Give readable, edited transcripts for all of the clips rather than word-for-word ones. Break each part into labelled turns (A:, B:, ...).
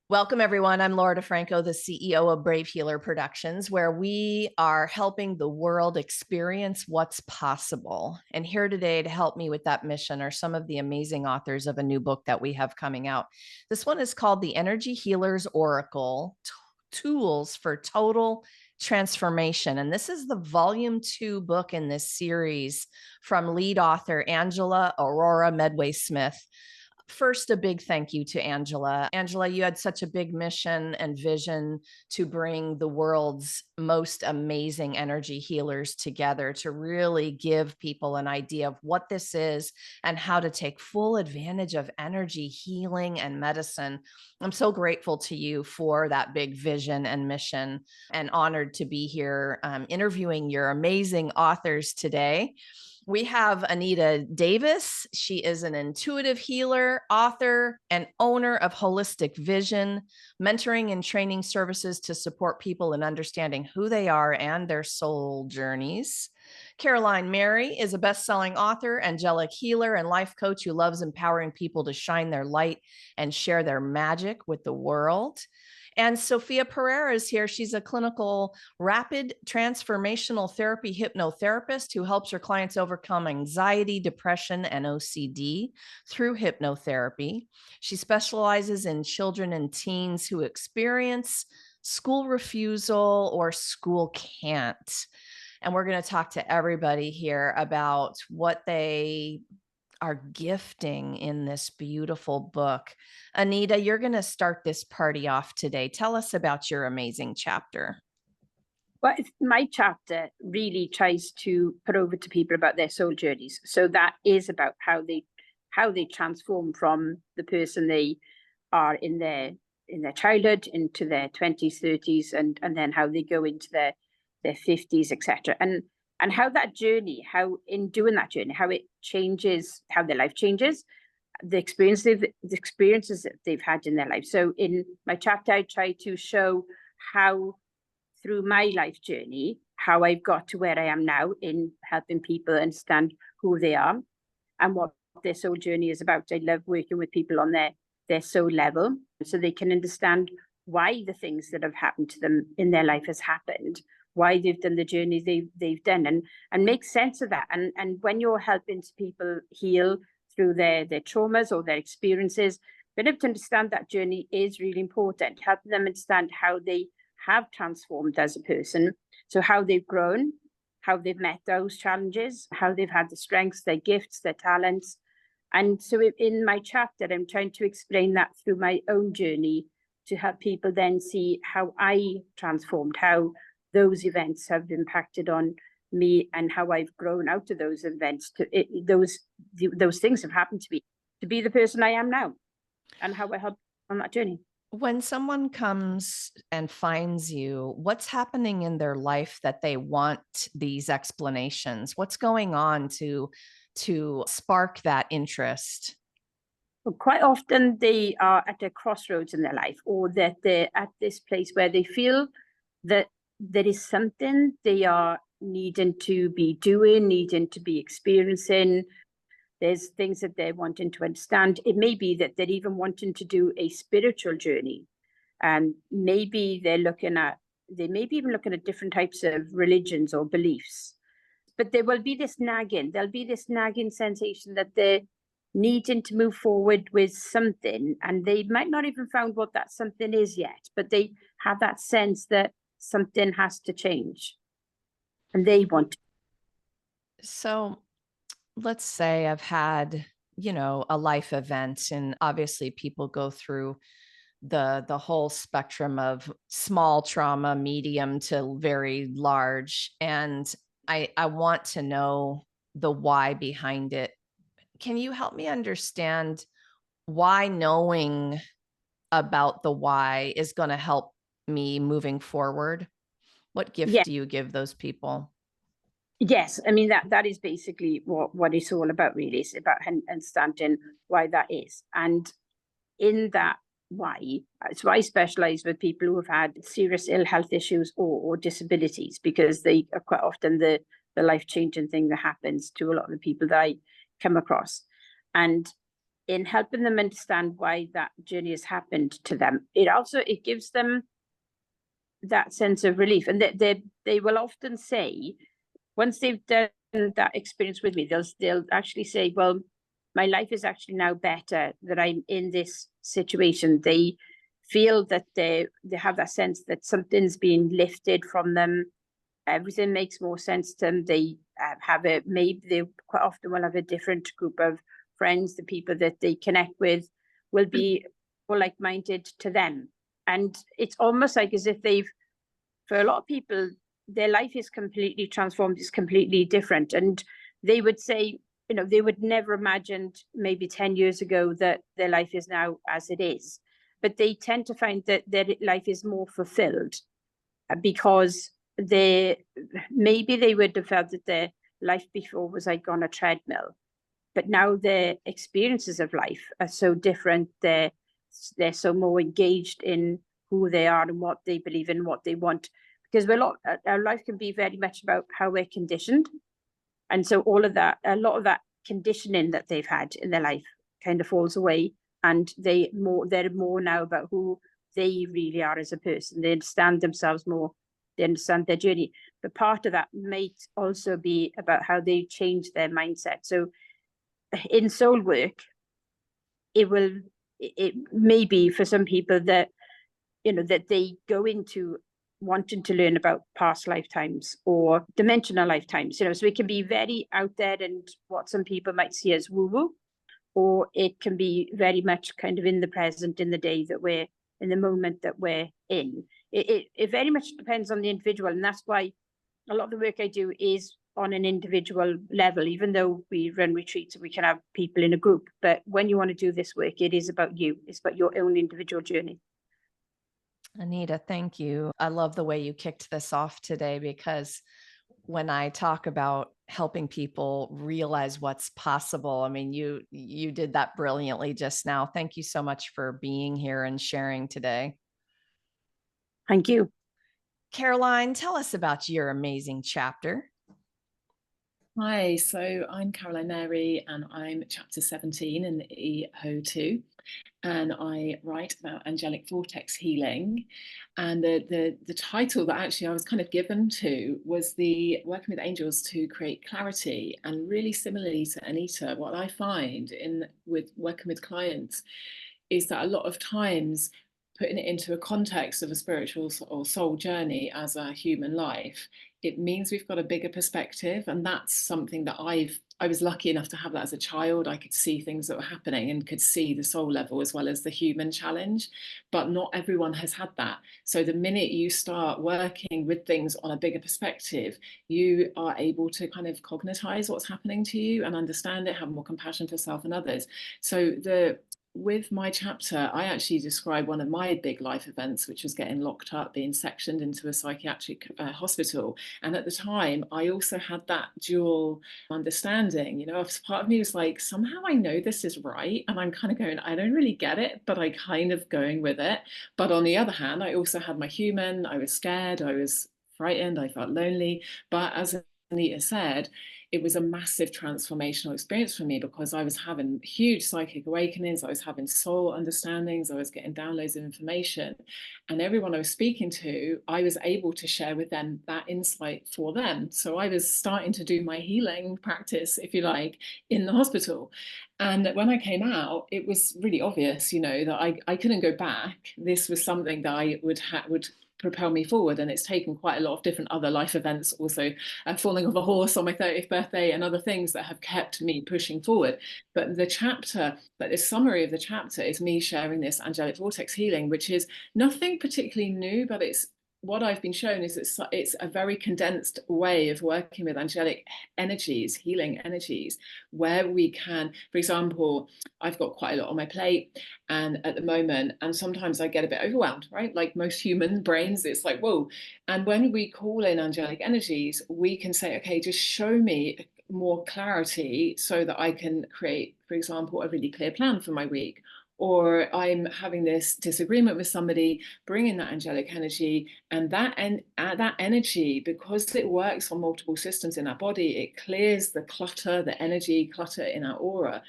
A: Welcome, everyone. I'm Laura DeFranco, the CEO of Brave Healer Productions, where we are helping the world experience what's possible. And here today to help me with that mission are some of the amazing authors of a new book that we have coming out. This one is called The Energy Healer's Oracle, Tools for Total Transformation. And this is the volume 2 book in this series from lead author Angela Aurora Medway Smith. First, a big thank you to Angela. Angela, you had such a big mission and vision to bring the world's most amazing energy healers together to really give people an idea of what this is and how to take full advantage of energy healing and medicine. I'm so grateful to you for that big vision and mission, and honored to be here interviewing your amazing authors today. We have Anita Davis. She is an intuitive healer, author, and owner of Holistic Vision, mentoring and training services to support people in understanding who they are and their soul journeys. Caroline Mary is a best-selling author, angelic healer, and life coach who loves empowering people to shine their light and share their magic with the world. And Sofia Pereira is here. She's a clinical rapid transformational therapy hypnotherapist who helps her clients overcome anxiety, depression, and OCD through hypnotherapy. She specializes in children and teens who experience school refusal or school can't. And we're going to talk to everybody here about what they are gifting in this beautiful book. Anita, you're going to start this party off today. Tell us about your amazing chapter.
B: Well, my chapter really tries to put over to people about their soul journeys. So that is about how they transform from the person they are in their childhood into their 20s, 30s, and then how they go into their 50s, etc. And how that journey, how in doing that journey, how it changes, how their life changes, the experiences that they've had in their life. So in my chapter, I try to show how through my life journey, how I've got to where I am now in helping people understand who they are and what their soul journey is about. I love working with people on their soul level so they can understand why the things that have happened to them in their life has happened, why they've done the journey they've done, and make sense of that. And when you're helping people heal through their traumas or their experiences, being able to understand that journey is really important, helping them understand how they have transformed as a person. So how they've grown, how they've met those challenges, how they've had the strengths, their gifts, their talents. And so in my chapter, I'm trying to explain that through my own journey to help people then see how I transformed, how those events have impacted on me and how I've grown out of those events. Those things have happened to be the person I am now, and how I help on that journey.
A: When someone comes and finds you, what's happening in their life that they want these explanations? What's going on to spark that interest?
B: Well, quite often they are at a crossroads in their life, or that they're at this place where they feel that there is something they are needing to be doing, needing to be experiencing. There's things that they're wanting to understand. It may be that they're even wanting to do a spiritual journey. And maybe they may be even looking at different types of religions or beliefs. But there will be this nagging, there'll be this nagging sensation that they're needing to move forward with something. And they might not even found what that something is yet, but they have that sense that something has to change. And they want to.
A: So let's say I've had, a life event, and obviously people go through the whole spectrum of small trauma, medium to very large. And I want to know the why behind it. Can you help me understand why knowing about the why is going to help me moving forward? What gift do you give those people?
B: Yes, I mean that is basically what it's all about, really. It's about understanding why that is. And in that why, so I specialize with people who have had serious ill health issues or disabilities, because they are quite often the life-changing thing that happens to a lot of the people that I come across. And in helping them understand why that journey has happened to them. It gives them that sense of relief, and they will often say, once they've done that experience with me, they'll actually say, well, my life is actually now better that I'm in this situation. They feel that they have that sense that something's being lifted from them. Everything makes more sense to them. They maybe they quite often will have a different group of friends. The people that they connect with will be more like-minded to them. And it's almost like as if for a lot of people, their life is completely transformed, it's completely different. And they would say, they would never imagined maybe 10 years ago that their life is now as it is. But they tend to find that their life is more fulfilled because maybe they would have felt that their life before was like on a treadmill, but now their experiences of life are so different. They're so more engaged in who they are and what they believe in, what they want, because our life can be very much about how we're conditioned. And so a lot of that conditioning that they've had in their life kind of falls away, and they're more now about who they really are as a person. They understand themselves more, they understand their journey. But part of that might also be about how they change their mindset. So in soul work, it may be for some people that, that they go into wanting to learn about past lifetimes or dimensional lifetimes, so it can be very out there and what some people might see as woo-woo, or it can be very much kind of in the present, in the day that we're in, the moment that we're in. It very much depends on the individual, and that's why a lot of the work I do is on an individual level, even though we run retreats and we can have people in a group. But when you want to do this work, it is about you. It's about your own individual journey.
A: Anita, thank you. I love the way you kicked this off today, because when I talk about helping people realize what's possible, I mean, you did that brilliantly just now. Thank you so much for being here and sharing today.
B: Thank you.
A: Caroline, tell us about your amazing chapter.
C: Hi, so I'm Caroline Mary, and I'm chapter 17 in the EHO2, and I write about angelic vortex healing. And the title that actually I was kind of given to was the working with angels to create clarity. And really similarly to Anita, what I find with working with clients is that a lot of times putting it into a context of a spiritual or soul journey as a human life, it means we've got a bigger perspective. And that's something that I was lucky enough to have that as a child. I could see things that were happening and could see the soul level as well as the human challenge, but not everyone has had that. So the minute you start working with things on a bigger perspective, you are able to kind of cognitize what's happening to you and understand it, have more compassion for self and others. So with my chapter, I actually describe one of my big life events, which was getting locked up, being sectioned into a psychiatric hospital. And at the time, I also had that dual understanding. Part of me was like, somehow I know this is right. And I'm kind of going, I don't really get it, but I kind of going with it. But on the other hand, I also had my human. I was scared. I was frightened. I felt lonely. But as Anita said, it was a massive transformational experience for me, because I was having huge psychic awakenings, I was having soul understandings, I was getting downloads of information, and everyone I was speaking to, I was able to share with them that insight for them. So I was starting to do my healing practice, if you like, in the hospital. And when I came out, it was really obvious, that I couldn't go back. This was something that I would propel me forward. And it's taken quite a lot of different other life events, also falling off a horse on my 30th birthday and other things that have kept me pushing forward. But the summary of the chapter is me sharing this angelic vortex healing, which is nothing particularly new, but what I've been shown is it's a very condensed way of working with angelic energies, healing energies, where we can, for example, I've got quite a lot on my plate and at the moment, and sometimes I get a bit overwhelmed, right? Like most human brains, it's like, whoa. And when we call in angelic energies, we can say, okay, just show me more clarity so that I can create, for example, a really clear plan for my week. Or I'm having this disagreement with somebody, bring in that angelic energy, and that energy, because it works on multiple systems in our body, it clears the clutter, the energy clutter in our aura.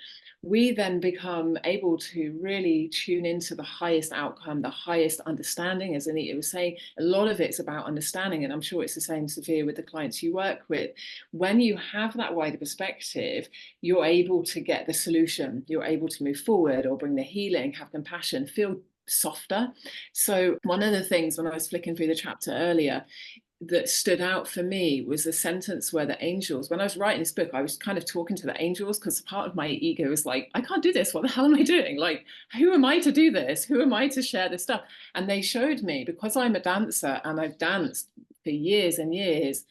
C: we then become able to really tune into the highest outcome, the highest understanding. As Anita was saying, a lot of it's about understanding, and I'm sure it's the same, Sophia, with the clients you work with. When you have that wider perspective, you're able to get the solution, you're able to move forward or bring the healing, have compassion, feel softer. So one of the things when I was flicking through the chapter earlier that stood out for me was a sentence where the angels, when I was writing this book, I was kind of talking to the angels, because part of my ego was like, I can't do this, what the hell am I doing? Like, who am I to do this? Who am I to share this stuff? And they showed me, because I'm a dancer and I've danced for years and years,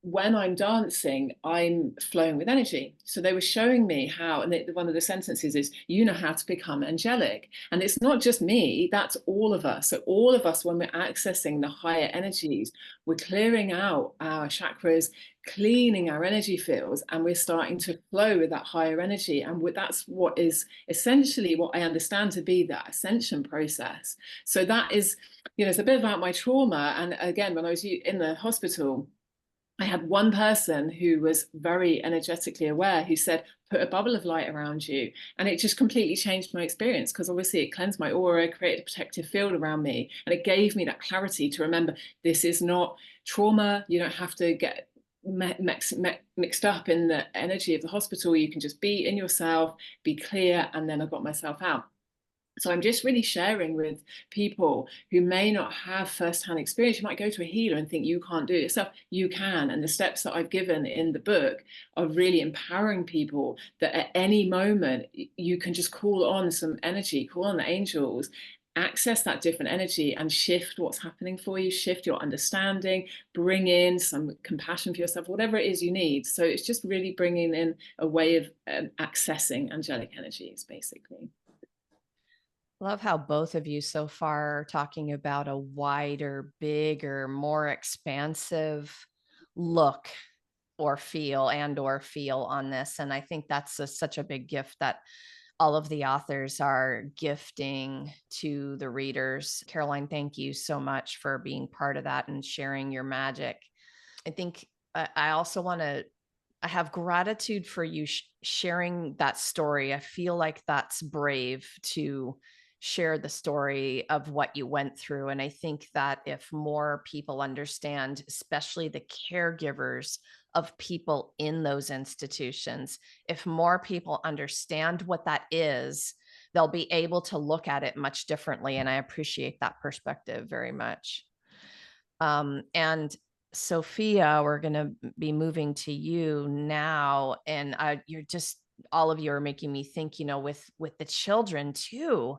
C: when I'm dancing, I'm flowing with energy. So they were showing me how, and one of the sentences is, you know how to become angelic. And it's not just me, that's all of us. So all of us, when we're accessing the higher energies, we're clearing out our chakras, cleaning our energy fields, and we're starting to flow with that higher energy. And that's what is essentially what I understand to be that ascension process. So that is, it's a bit about my trauma. And again, when I was in the hospital, I had one person who was very energetically aware who said, put a bubble of light around you. And it just completely changed my experience, because obviously it cleansed my aura, created a protective field around me. And it gave me that clarity to remember, this is not trauma. You don't have to get mixed up in the energy of the hospital. You can just be in yourself, be clear. And then I got myself out. So I'm just really sharing with people who may not have firsthand experience. You might go to a healer and think you can't do it yourself. You can. And the steps that I've given in the book are really empowering people that at any moment you can just call on some energy, call on the angels, access that different energy and shift what's happening for you, shift your understanding, bring in some compassion for yourself, whatever it is you need. So it's just really bringing in a way of accessing angelic energies, basically.
A: Love how both of you so far are talking about a wider, bigger, more expansive look or feel on this. And I think that's such a big gift that all of the authors are gifting to the readers. Caroline, thank you so much for being part of that and sharing your magic. I think I also want to I have gratitude for you sharing that story. I feel like that's brave to share the story of what you went through. And I think that if more people understand, especially the caregivers of people in those institutions, if more people understand what that is, they'll be able to look at it much differently. And I appreciate that perspective very much. And Sophia, we're going to be moving to you now. And you're just, all of you are making me think, with the children too,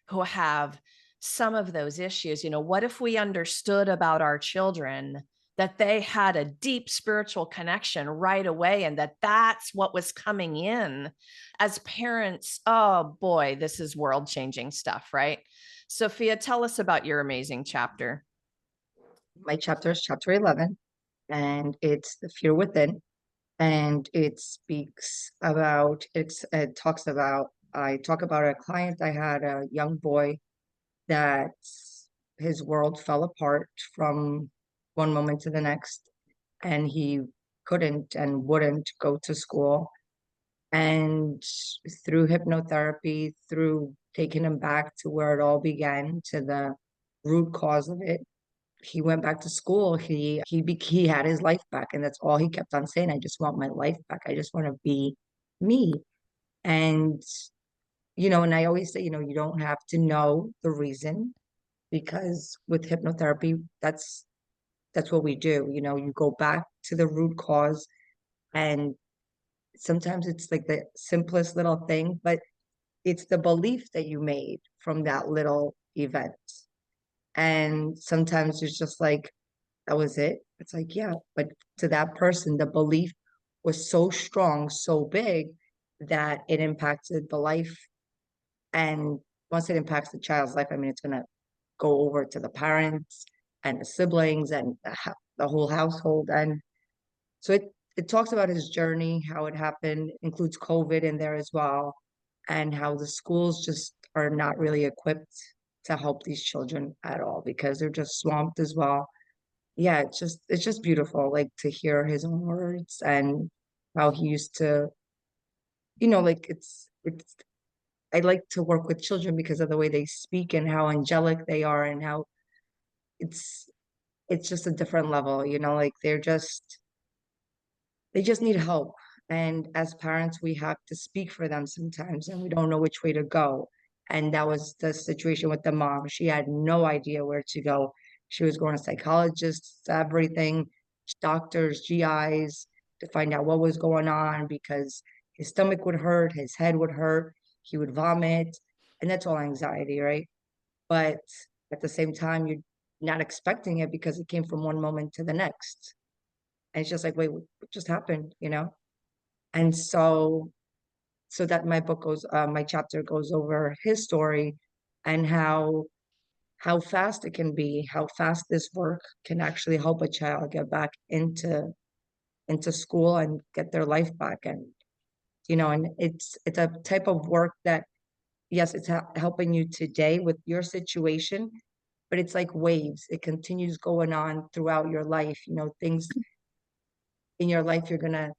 A: who have some of those issues, what if we understood about our children that they had a deep spiritual connection right away, and that's what was coming in as parents? Oh boy, this is world-changing stuff, right? Sophia, tell us about your amazing chapter.
D: My chapter is chapter 11, and it's the fear within. And it speaks about, I talk about a client. I had a young boy that his world fell apart from one moment to the next, and he couldn't and wouldn't go to school. And through hypnotherapy, through taking him back to where it all began, to the root cause of it, he went back to school. He had his life back, and that's all he kept on saying. I just want my life back. I just want to be me. And and I always say, you don't have to know the reason, because with hypnotherapy, that's what we do. You go back to the root cause, and sometimes it's like the simplest little thing, but it's the belief that you made from that little event. And sometimes it's just like, that was it. It's like, yeah, but to that person, the belief was so strong, so big, that it impacted the life. And once it impacts the child's life, I mean, it's going to go over to the parents and the siblings and the whole household. And so it talks about his journey, how it happened, includes COVID in there as well, and how the schools just are not really equipped to help these children at all, because they're just swamped as well. Yeah, it's just beautiful, like, to hear his own words and how he used to, like, it's I like to work with children because of the way they speak and how angelic they are and how it's it's just a different level, like they just need help. And as parents, we have to speak for them sometimes and we don't know which way to go. And that was the situation with the mom. She had no idea where to go. She was going to psychologists, everything, doctors, GIs to find out what was going on because his stomach would hurt, his head would hurt, he would vomit, and that's all anxiety, right? But at the same time, you're not expecting it because it came from one moment to the next. And it's just like, wait, what just happened? And so that my chapter goes over his story and how fast it can be, how fast this work can actually help a child get back into school and get their life back. And it's a type of work that, yes, it's helping you today with your situation, but it's like waves. It continues going on throughout your life. Things in your life, you're gonna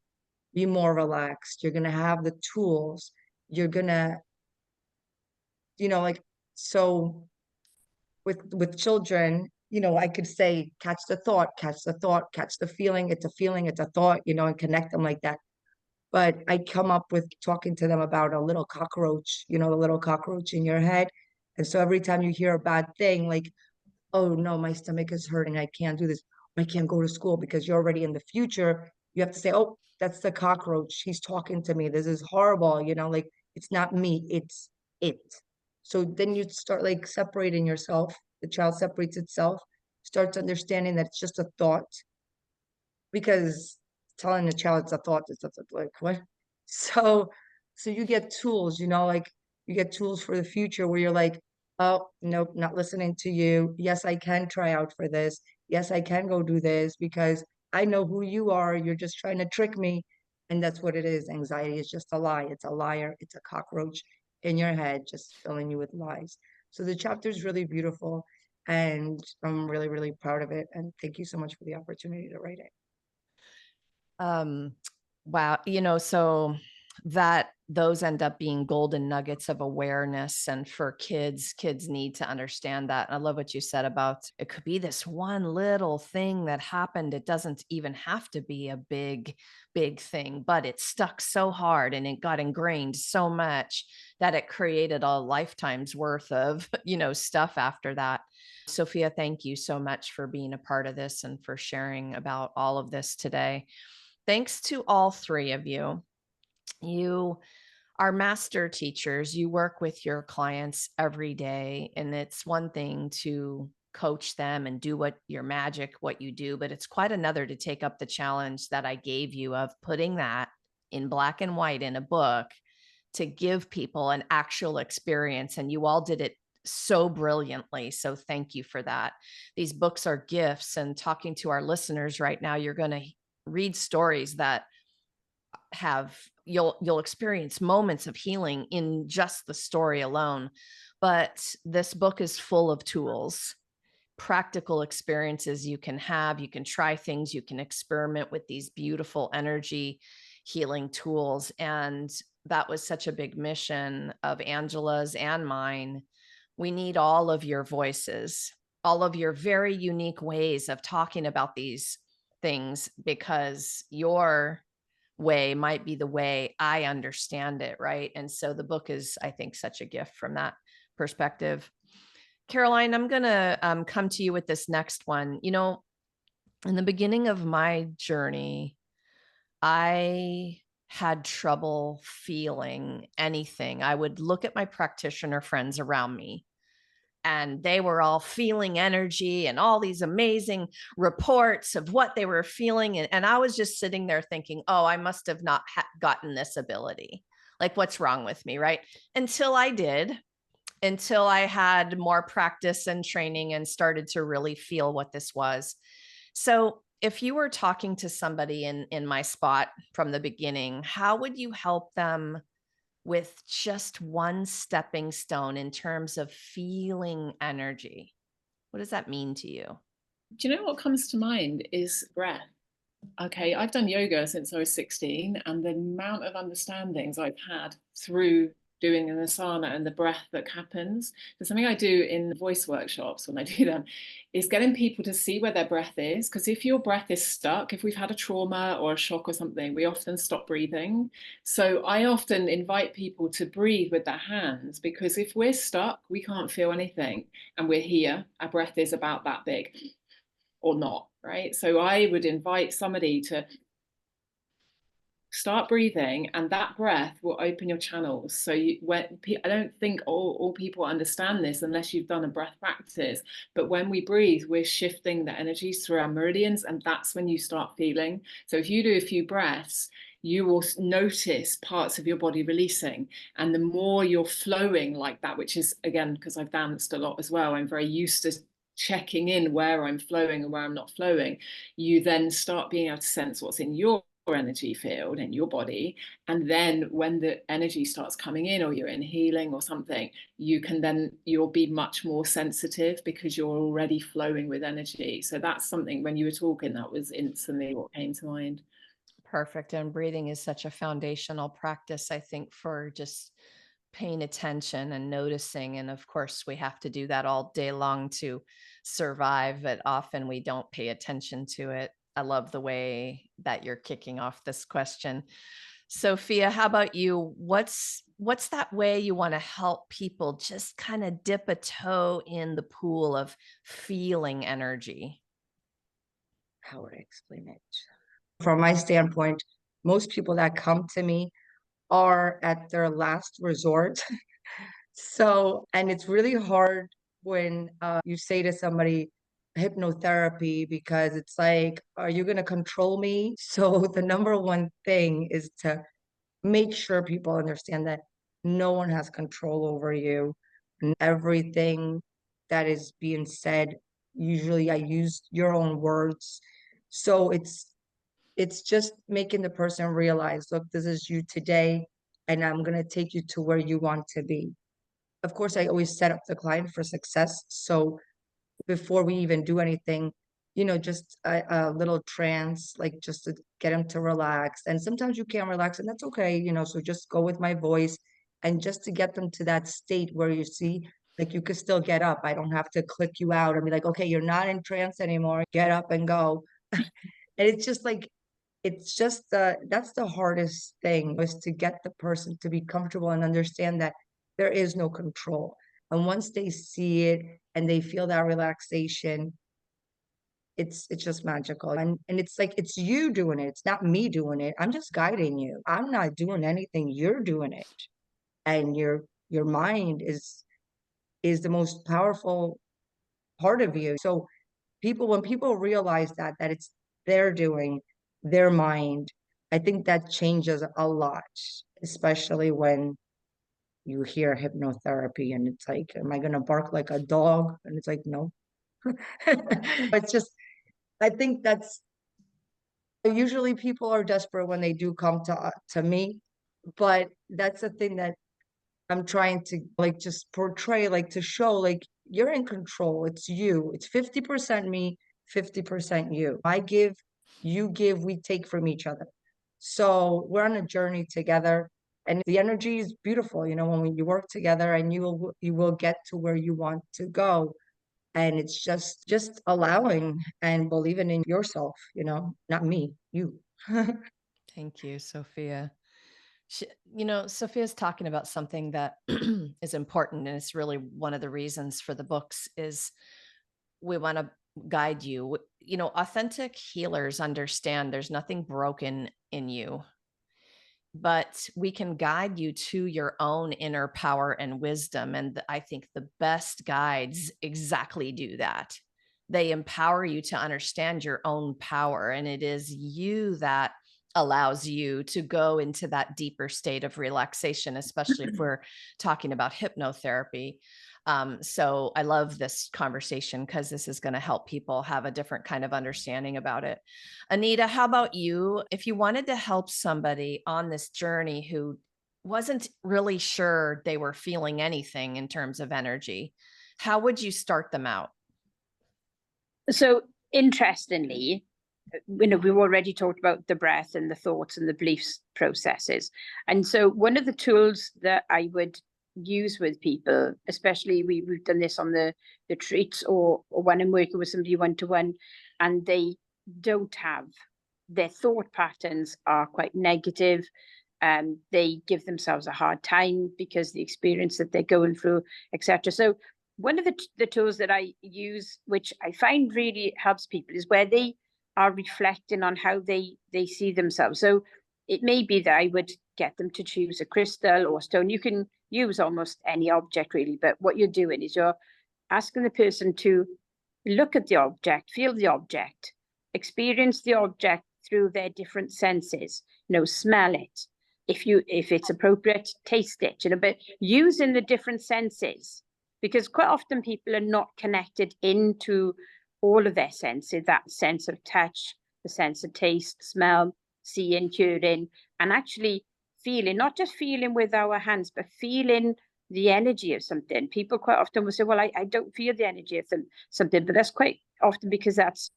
D: be more relaxed. You're gonna have the tools. You're gonna, like so with children, I could say catch the thought, catch the thought, catch the feeling. It's a feeling, it's a thought, and connect them like that. But I come up with talking to them about a little cockroach, the little cockroach in your head. And so every time you hear a bad thing, like, oh no, my stomach is hurting, I can't do this, I can't go to school, because you're already in the future. You have to say, oh, that's the cockroach, he's talking to me, this is horrible, like it's not me, it's it. So then you start like separating yourself, the child separates itself, starts understanding that it's just a thought, because telling the child it's a thought is like what? So so you get tools, like you get tools for the future where you're like, oh nope, not listening to you. Yes, I can try out for this. Yes, I can go do this because I know who you are. You're just trying to trick me. And that's what it is. Anxiety is just a lie. It's a liar. It's a cockroach in your head, just filling you with lies. So the chapter is really beautiful and I'm really, really proud of it. And thank you so much for the opportunity to write it.
A: Um, wow. So that those end up being golden nuggets of awareness. And for kids need to understand that. And I love what you said about it could be this one little thing that happened. It doesn't even have to be a big, big thing, but it stuck so hard and it got ingrained so much that it created a lifetime's worth of, stuff after that. Sofia, thank you so much for being a part of this and for sharing about all of this today. Thanks to all three of you. You are master teachers. You work with your clients every day, and it's one thing to coach them and do what you do, but it's quite another to take up the challenge that I gave you of putting that in black and white in a book to give people an actual experience. And you all did it so brilliantly. So thank you for that. These books are gifts, and talking to our listeners right now, you're going to read stories that you'll experience moments of healing in just the story alone. But this book is full of tools, practical experiences you can have. You can try things, you can experiment with these beautiful energy healing tools. And that was such a big mission of Angela's and mine. We need all of your voices, all of your very unique ways of talking about these things, because your way might be the way I understand it, right? And so the book is, I think, such a gift from that perspective. Caroline, I'm going to come to you with this next one. In the beginning of my journey, I had trouble feeling anything. I would look at my practitioner friends around me, and they were all feeling energy and all these amazing reports of what they were feeling. And I was just sitting there thinking, oh, I must have not gotten this ability. Like, what's wrong with me, right? Until I had more practice and training and started to really feel what this was. So if you were talking to somebody in my spot from the beginning, how would you help them with just one stepping stone in terms of feeling energy? What does that mean to you?
C: Do you know what comes to mind is breath? Okay, I've done yoga since I was 16, and the amount of understandings I've had through doing an asana and the breath that happens. So something I do in the voice workshops when I do them is getting people to see where their breath is. Because if your breath is stuck, if we've had a trauma or a shock or something, we often stop breathing. So I often invite people to breathe with their hands, because if we're stuck, we can't feel anything, and we're here. Our breath is about that big or not, right? So I would invite somebody to start breathing, and that breath will open your channels. So I don't think all people understand this unless you've done a breath practice, but when we breathe, we're shifting the energies through our meridians, and that's when you start feeling. So if you do a few breaths, you will notice parts of your body releasing, and the more you're flowing like that, which is, again, because I've danced a lot as well, I'm very used to checking in where I'm flowing and where I'm not flowing. You then start being able to sense what's in your energy field in your body, and then when the energy starts coming in, or you're in healing or something, you'll be much more sensitive because you're already flowing with energy. So that's something, when you were talking, that was instantly what came to mind.
A: Perfect. And breathing is such a foundational practice, I think, for just paying attention and noticing. And of course, we have to do that all day long to survive, but often we don't pay attention to it. I love the way that you're kicking off this question. Sophia, how about you? What's that way you want to help people just kind of dip a toe in the pool of feeling energy?
D: How would I explain it? From my standpoint, most people that come to me are at their last resort. So, and it's really hard when you say to somebody, hypnotherapy, because it's like, are you going to control me? So, the number one thing is to make sure people understand that no one has control over you. And everything that is being said, usually I use your own words. So, it's just making the person realize, look, this is you today, and I'm going to take you to where you want to be. Of course, I always set up the client for success. So before we even do anything, just a little trance, like just to get them to relax. And sometimes you can't relax, and that's okay, so just go with my voice, and just to get them to that state where you see, like, you could still get up. I don't have to click you out and be like, okay, you're not in trance anymore, get up and go. And it's just like, that's the hardest thing, is to get the person to be comfortable and understand that there is no control. And once they see it and they feel that relaxation, it's just magical. And it's like, it's you doing it. It's not me doing it. I'm just guiding you. I'm not doing anything. You're doing it. And your mind is the most powerful part of you. So when people realize that it's their doing, their mind, I think that changes a lot, especially when you hear hypnotherapy and it's like, am I going to bark like a dog? And it's like, no. It's just, I think that's usually people are desperate when they do come to me, but that's the thing that I'm trying to, like, just portray, like, to show, like, you're in control. It's you. It's 50% me, 50% you. I give, you give, we take from each other. So we're on a journey together, and the energy is beautiful, when you work together, and you will get to where you want to go. And it's just allowing and believing in yourself, not me, you.
A: Thank you, Sophia. She, Sophia's talking about something that is important, and it's really one of the reasons for the books is we want to guide you. Authentic healers understand there's nothing broken in you, but we can guide you to your own inner power and wisdom. And I think the best guides exactly do that. They empower you to understand your own power, and it is you that allows you to go into that deeper state of relaxation, especially if we're talking about hypnotherapy. So I love this conversation because this is going to help people have a different kind of understanding about it. Anita, how about you? If you wanted to help somebody on this journey who wasn't really sure they were feeling anything in terms of energy, how would you start them out?
B: So interestingly, we've already talked about the breath and the thoughts and the beliefs processes. And so one of the tools that I would use with people, especially we've done this on the retreats or when I'm working with somebody one-to-one, and they don't have, their thought patterns are quite negative, and they give themselves a hard time because the experience that they're going through, etc. So one of the tools that I use, which I find really helps people, is where they are reflecting on how they see themselves. So it may be that I would get them to choose a crystal or stone. You can use almost any object really, but what you're doing is you're asking the person to look at the object, feel the object, experience the object through their different senses, smell it. If it's appropriate, taste it, but using the different senses, because quite often people are not connected into all of their senses, that sense of touch, the sense of taste, smell, seeing, hearing, and actually feeling, not just feeling with our hands, but feeling the energy of something. People quite often will say, well, I don't feel the energy of something, but that's quite often because that's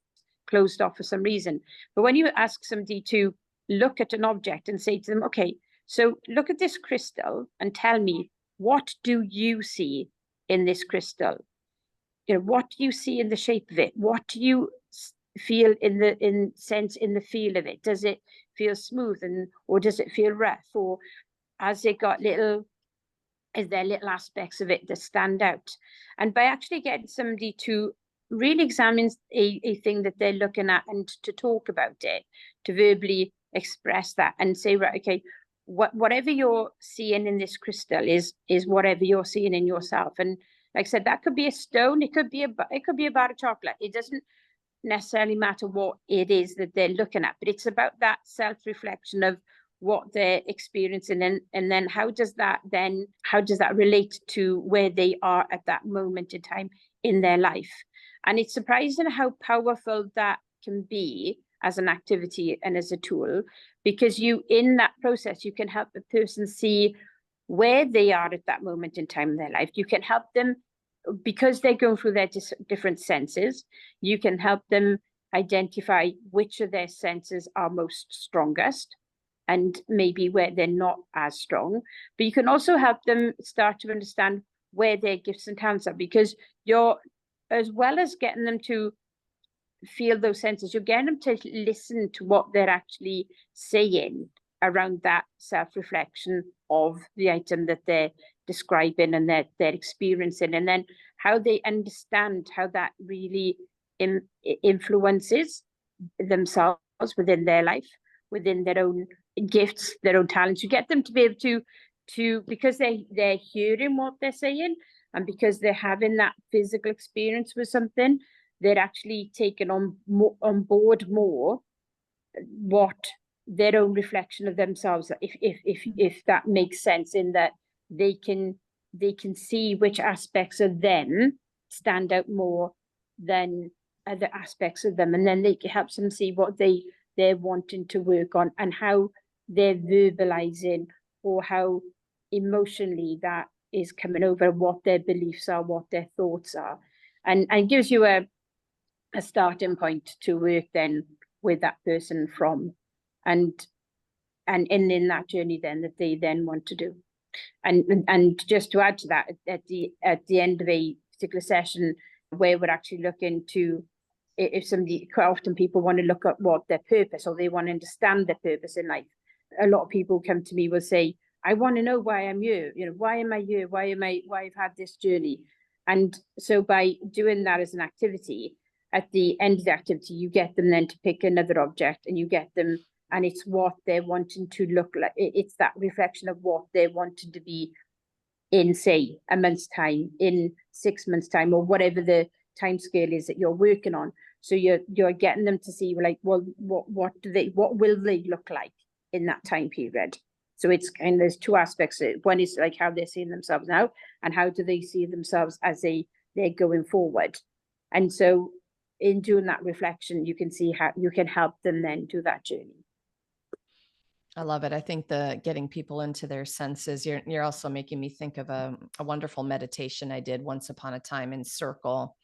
B: closed off for some reason. But when you ask somebody to look at an object and say to them, okay, so look at this crystal and tell me, what do you see in this crystal? What do you see in the shape of it? What do you feel in the feel of it? Does it feel smooth or does it feel rough? Or has it got is there little aspects of it that stand out? And by actually getting somebody to really examine a thing that they're looking at and to talk about it, to verbally express that and say, right, okay, whatever you're seeing in this crystal is whatever you're seeing in yourself. And like I said, that could be a stone, it could be a bar of chocolate. It doesn't necessarily matter what it is that they're looking at, but it's about that self-reflection of what they're experiencing, and then how does that relate to where they are at that moment in time in their life. And it's surprising how powerful that can be as an activity and as a tool, because in that process you can help the person see where they are at that moment in time in their life. You can help them, because they're going through their different senses, you can help them identify which of their senses are most strongest and maybe where they're not as strong. But you can also help them start to understand where their gifts and talents are, because you're, as well as getting them to feel those senses, you're getting them to listen to what they're actually saying around that self-reflection of the item that they're describing and they're experiencing, and then how they understand how that really influences themselves within their life, within their own gifts, their own talents. You get them to be able to because they're hearing what they're saying, and because they're having that physical experience with something, they're actually taking on board more what their own reflection of themselves, if that makes sense, in that they can see which aspects of them stand out more than other aspects of them, and then they helps them see what they're wanting to work on and how they're verbalizing, or how emotionally that is coming over, what their beliefs are, what their thoughts are, and gives you a starting point to work then with that person from, and in that journey then that they then want to do. And just to add to that, at the end of a particular session where we're actually looking to, if somebody, quite often people want to look at what their purpose, or they want to understand their purpose in life. A lot of people come to me will say, I want to know why I'm here, why am I here, why I've had this journey. And so by doing that as an activity, at the end of the activity, you get them then to pick another object, and you get them, and it's what they're wanting to look like. It's that reflection of what they're wanting to be in, say, a month's time, in 6 months' time, or whatever the time scale is that you're working on. So you're getting them to see, like, well, what will they look like in that time period? So it's kind of, there's two aspects. One is like how they're seeing themselves now, and how do they see themselves as they're going forward. And so in doing that reflection, you can see how you can help them then do that journey.
A: I love it. I think getting people into their senses, you're also making me think of a wonderful meditation I did once upon a time in Circle,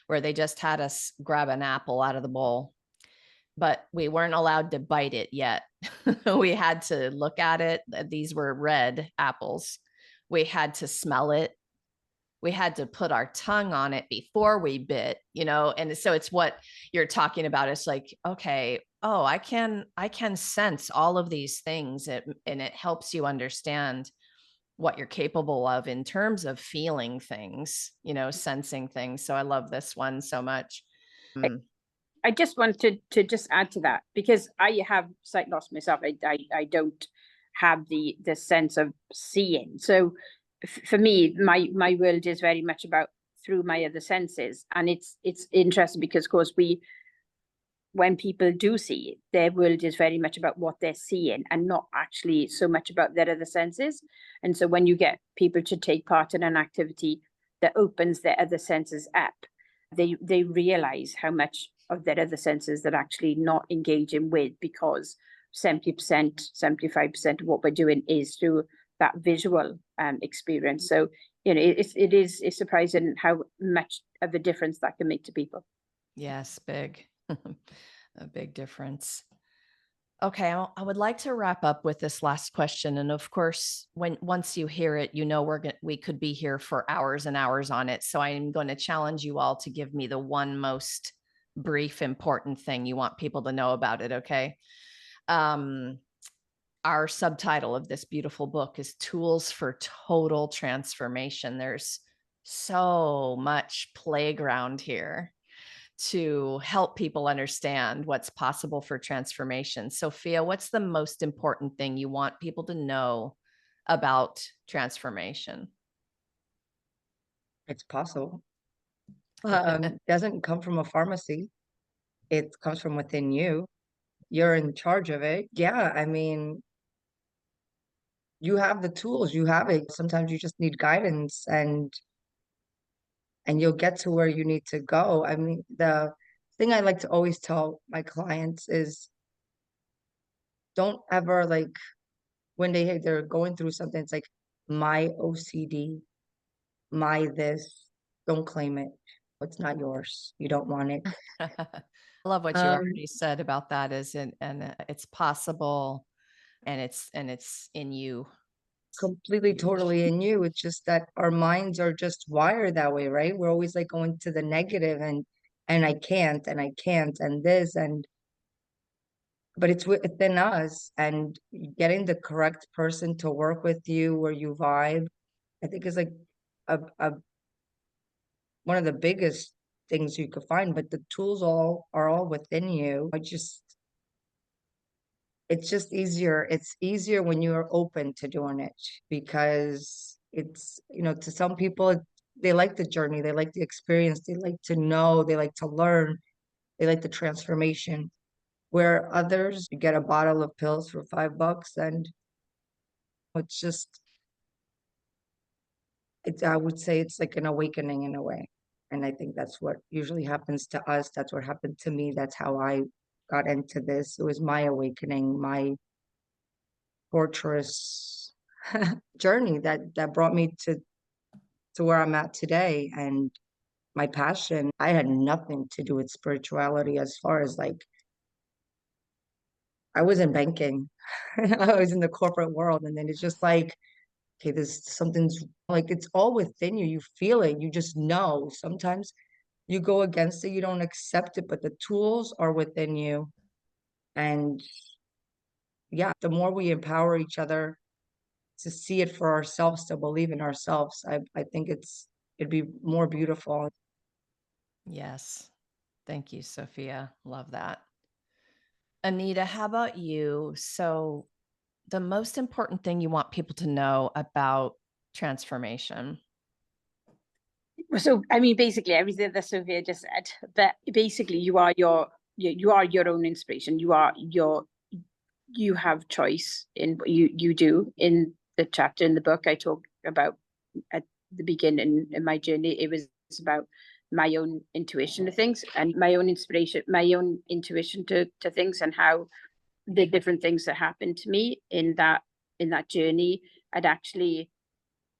A: where they just had us grab an apple out of the bowl but we weren't allowed to bite it yet. We had to look at it. These were red apples. We had to smell it. We had to put our tongue on it before we bit, and so it's what you're talking about. It's like, okay, oh, I can sense all of these things, and it helps you understand what you're capable of in terms of feeling things, sensing things. So I love this one so much.
B: I just wanted to just add to that, because I have sight loss myself. I don't have the sense of seeing. So for me, my world is very much about through my other senses. And it's interesting because, of course, when people do see, their world is very much about what they're seeing and not actually so much about their other senses. And so when you get people to take part in an activity that opens their other senses up, they realize how much of their other senses they're actually not engaging with, because 70%, 75% of what we're doing is through that visual experience. So, it's surprising how much of a difference that can make to people.
A: Yes, big. A big difference. Okay, I would like to wrap up with this last question. And of course, once you hear it, we could be here for hours and hours on it. So I'm going to challenge you all to give me the one most brief, important thing you want people to know about it. Okay. Our subtitle of this beautiful book is Tools for Total Transformation. There's so much playground here to help people understand what's possible for transformation. Sophia, what's the most important thing you want people to know about transformation?
D: It's possible. Doesn't come from a pharmacy. It comes from within you. You're in charge of it. Yeah, I mean, you have the tools, you have it. Sometimes you just need guidance, and you'll get to where you need to go. I mean, the thing I like to always tell my clients is don't ever, like, when they're going through something, it's like my OCD, my this, don't claim it. It's not yours. You don't want it.
A: I love what you
D: Um,
A: already said about that and it's possible, and it's in you.
D: Completely,
A: Huge.
D: totally in you. It's just that our minds are just wired that way, right? We're always like going to the negative, and I can't, and I can't, and this, and but it's within us, and getting the correct person to work with you where you vibe, I think is like a one of the biggest things you could find. But the tools are all within you. It's just easier. It's easier when you're open to doing it, because it's, to some people, they like the journey, they like the experience, they like to know, they like to learn, they like the transformation. Where others, you get a bottle of pills for $5 and it's just, I would say it's like an awakening in a way. And I think that's what usually happens to us. That's what happened to me. That's how I got into this. It was my awakening, my torturous journey that brought me to where I'm at today. And my passion, I had nothing to do with spirituality, as far as, like, I was in banking. I was in the corporate world, and then it's just like, okay, there's something's like, it's all within you. You feel it. You just know. Sometimes you go against it, you don't accept it, but the tools are within you. And yeah, the more we empower each other to see it for ourselves, to believe in ourselves, I think it'd be more beautiful.
A: Yes. Thank you, Sophia. Love that. Anita, how about you? So the most important thing you want people to know about transformation?
B: So, I mean, basically everything that Sophia just said, but basically you are your own inspiration. You have choice in what you do. In the chapter in the book I talk about at the beginning in my journey, it was about my own intuition to things and my own inspiration, my own intuition to things, and how the different things that happened to me in that journey had actually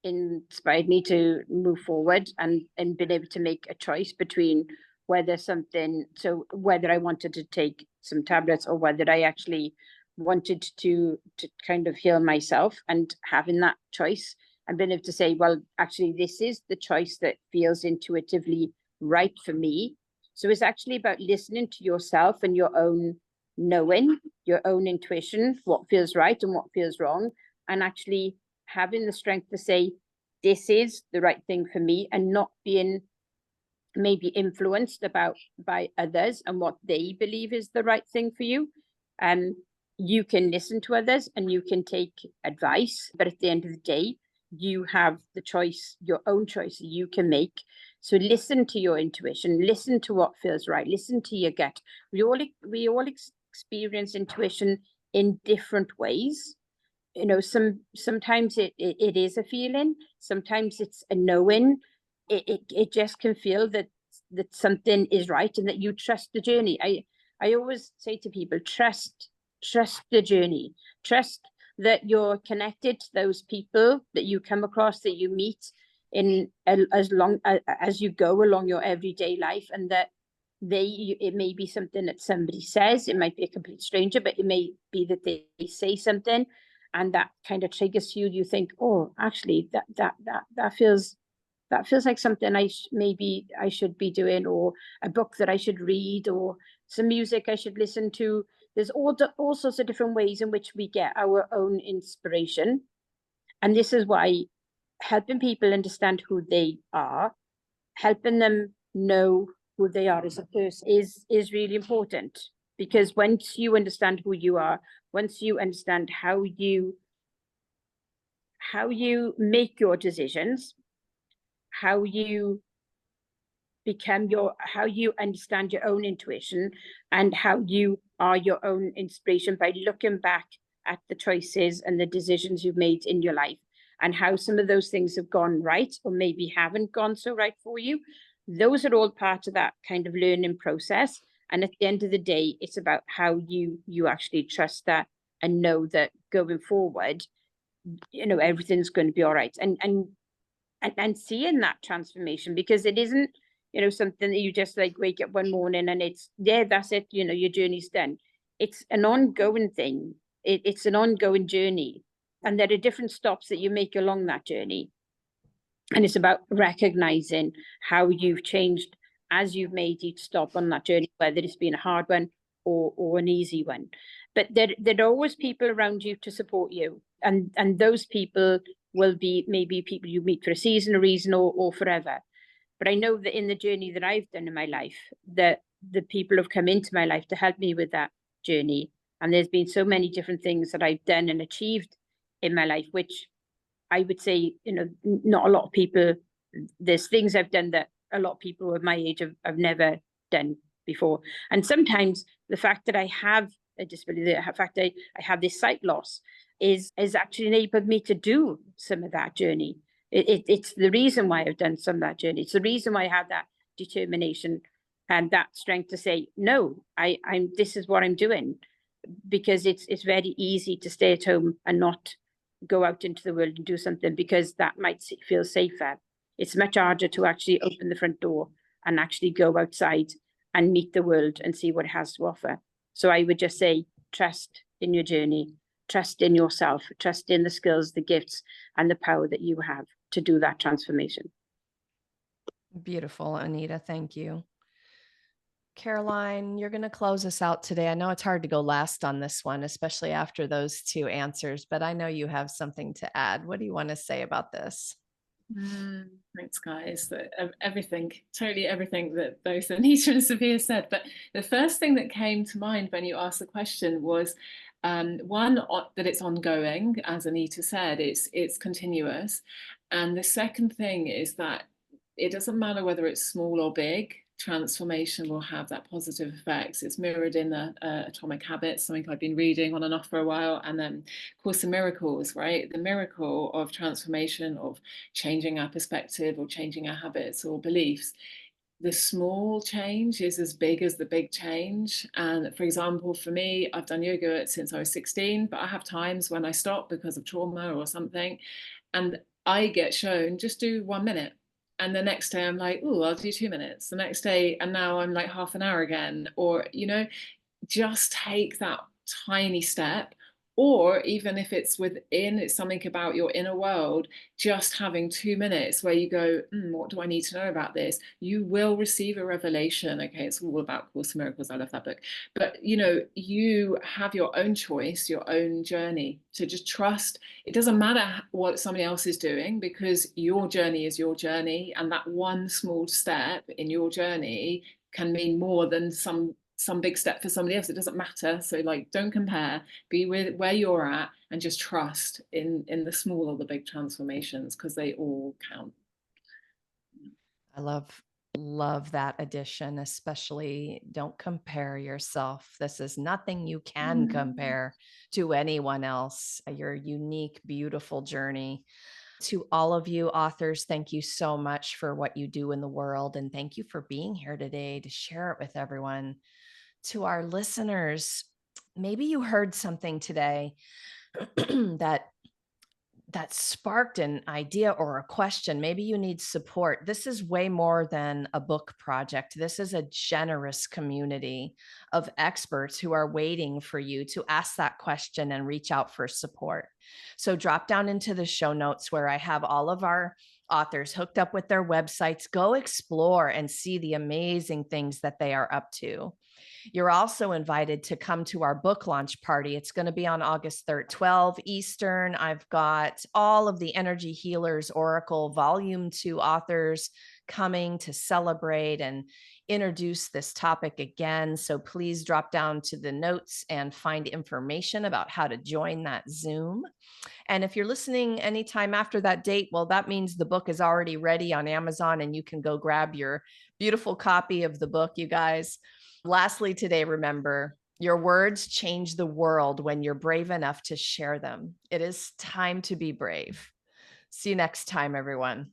B: inspired me to move forward and been able to make a choice between whether I wanted to take some tablets, or whether I actually wanted to kind of heal myself, and having that choice and being able to say, well, actually, this is the choice that feels intuitively right for me. So it's actually about listening to yourself and your own knowing, your own intuition, what feels right and what feels wrong, and actually having the strength to say, this is the right thing for me, and not being maybe influenced by others and what they believe is the right thing for you. You can listen to others and you can take advice, but at the end of the day, you have the choice, your own choice you can make. So listen to your intuition, listen to what feels right, listen to your gut. We all experience intuition in different ways. You know, sometimes it is a feeling, sometimes it's a knowing. It just can feel that something is right, and that you trust the journey. I always say to people, trust the journey, trust that you're connected to those people that you come across, that you meet in as long as you go along your everyday life, and that it may be something that somebody says, it might be a complete stranger, but it may be that they say something and that kind of triggers you. You think, oh, actually that feels like something maybe I should be doing, or a book that I should read, or some music I should listen to. There's all sorts of different ways in which we get our own inspiration. And this is why helping people understand who they are, helping them know who they are as a person is really important. Because once you understand who you are, once you understand how you make your decisions, how you how you understand your own intuition, and how you are your own inspiration by looking back at the choices and the decisions you've made in your life, and how some of those things have gone right or maybe haven't gone so right for you. Those are all part of that kind of learning process. And at the end of the day, it's about how you actually trust that and know that going forward, you know, everything's going to be all right. And seeing that transformation, because it isn't, you know, something that you just like wake up one morning and it's, yeah, that's it, you know, your journey's done. It's an ongoing thing. It's an ongoing journey. And there are different stops that you make along that journey. And it's about recognizing how you've changed as you've made each stop on that journey, whether it's been a hard one or an easy one. But there are always people around you to support you. And those people will be maybe people you meet for a season, a reason, or forever. But I know that in the journey that I've done in my life, that the people have come into my life to help me with that journey. And there's been so many different things that I've done and achieved in my life, which I would say, you know, not a lot of people, there's things I've done that a lot of people of my age have never done before. And sometimes the fact that I have a disability, the fact that I have this sight loss is actually enabled me to do some of that journey. It's the reason why I've done some of that journey. It's the reason why I have that determination and that strength to say, no, this is what I'm doing. Because it's very easy to stay at home and not go out into the world and do something, because that might feel safer. It's much harder to actually open the front door and actually go outside and meet the world and see what it has to offer. So I would just say, trust in your journey, trust in yourself, trust in the skills, the gifts, and the power that you have to do that transformation.
A: Beautiful, Anita. Thank you. Caroline, you're going to close us out today. I know it's hard to go last on this one, especially after those two answers, but I know you have something to add. What do you want to say about this?
C: Thanks, guys. Totally everything that both Anita and Sofia said. But the first thing that came to mind when you asked the question was one, that it's ongoing, as Anita said, it's continuous. And the second thing is that it doesn't matter whether it's small or big, transformation will have that positive effects. It's mirrored in the Atomic Habits, something I've been reading on and off for a while, and then Course in Miracles, right? The miracle of transformation, of changing our perspective or changing our habits or beliefs. The small change is as big as the big change. And for example, for me, I've done yoga since I was 16, but I have times when I stop because of trauma or something, and I get shown just do 1 minute. And the next day I'm like, oh, I'll do 2 minutes. The next day, and now I'm like half an hour again. Or, you know, just take that tiny step. Or even if it's something about your inner world, just having 2 minutes where you go, what do I need to know about this? You will receive a revelation. Okay, it's all about Course in Miracles. I love that book. But you have your own choice, your own journey. So just trust. It doesn't matter what somebody else is doing, because your journey is your journey, and that one small step in your journey can mean more than some big step for somebody else. It doesn't matter. So like, don't compare, be with where you're at, and just trust in the small or the big transformations, because they all count.
A: I love that addition, especially don't compare yourself. This is nothing you can compare to anyone else. Your unique, beautiful journey. To all of you authors, thank you so much for what you do in the world. And thank you for being here today to share it with everyone. To our listeners, maybe you heard something today that sparked an idea or a question. Maybe you need support. This is way more than a book project. This is a generous community of experts who are waiting for you to ask that question and reach out for support. So drop down into the show notes where I have all of our authors hooked up with their websites. Go explore and see the amazing things that they are up to. You're also invited to come to our book launch party. It's going to be on August 3rd, 12 Eastern. I've got all of the Energy Healers Oracle Volume 2 authors coming to celebrate and introduce this topic again. So please drop down to the notes and find information about how to join that Zoom. And if you're listening anytime after that date, well, that means the book is already ready on Amazon and you can go grab your beautiful copy of the book, you guys. Lastly, today, remember, your words change the world when you're brave enough to share them. It is time to be brave. See you next time, everyone.